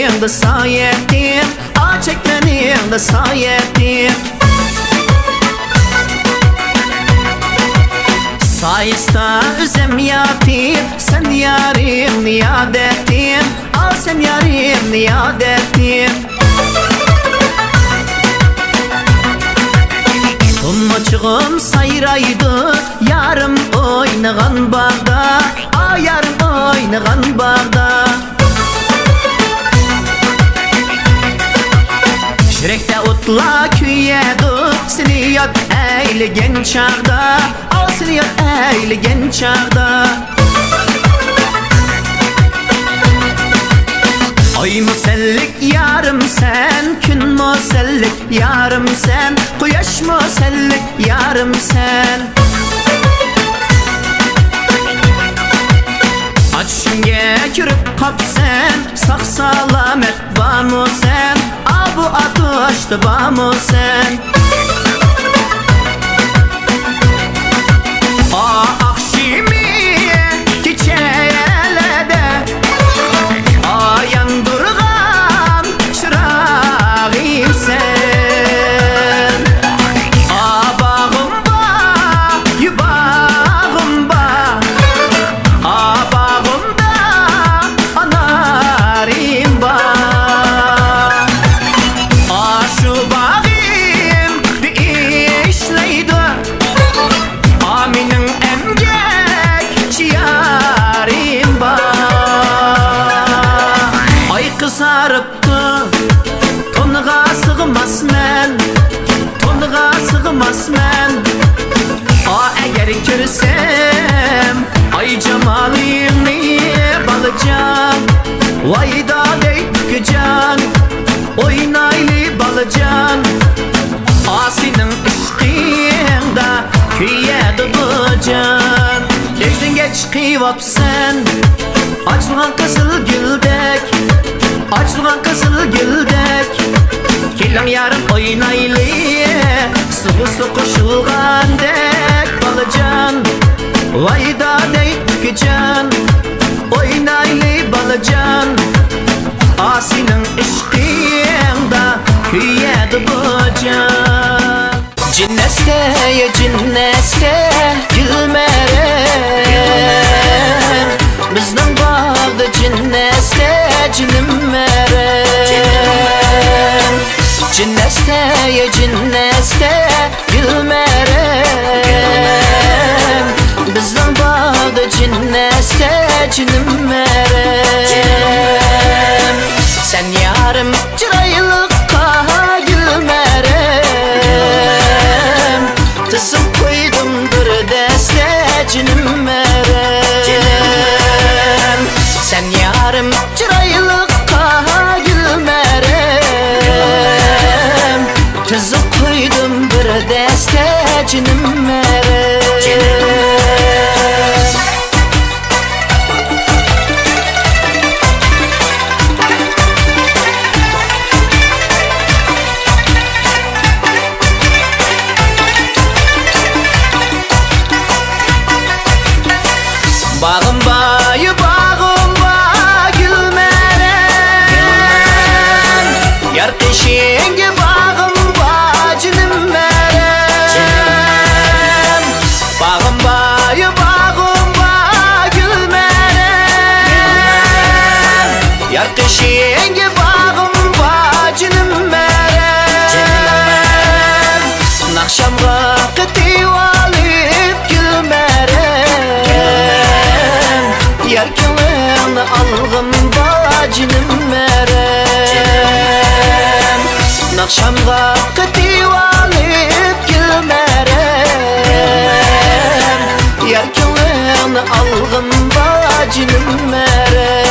çekmeniyende sayettim, çekmeniyende sayettim. Sayısta üzem yatip, sen yarim niyad ettim, sen yarim niyad ettim. Tonmaçığım sayraydı, yarım oynagan bağda, yarım oynagan bağda. Şirekte otla küyedi, seni yat eyligen çağda, seni yat eyligen çağda. Ay musellik yarım sen, gün musellik yarım sen, kuyaş musellik yarım sen. Açınge kürüp kap sen, sak salamet bamu sen, bu ateşte bamu sen. Akşimi keçelede, yandırgan çırağım sen. Bağımba, yübağımba, bağımda anarim ba. Şu bağım bir işleydi, aminin emgek çiyarim ba. Ay kızarıptı, tonuğa sığmaz men, tonuğa sığmaz men. Eğer görsem ay cemalini balacağım, vay da dey tükeceğim, oynaylı balacan. Senin ışkında küyedi bu can. Yüzün geç kıyvap sen, açılgan kızıl güldek, açılgan kızıl güldek. Kelin yarım oynaylı, sıvısı koşulgan dek balacan. Vay da dey tükeceğim, oynaylı balacan. Senin ışkında küyedi bu can. Cinneste cinneste gülmerem, bizden bağda cinneste cinimmerem. Cinneste cinneste gülmerem, bizden bağda cinneste cinimmerem. Sen yarım çıraylıkka gülmerem, tızım koydum bir deste cinimmerem. Sen yarım çıraylıkka gülmerem, tızım koydum bir deste cinimmerem. Bağımba, bağımba gülmerem, yar kışınge bağımba cinimmerem. Bağımba, bağımba gülmerem, yar kışınge bağımba cinimmerem. Nakşamga kıtivalıp gülmerem, yarkılığını algımda cinimmerem. Nakşamga kıtivalıp gülmerem, yarkılığını algımda cinimmerem.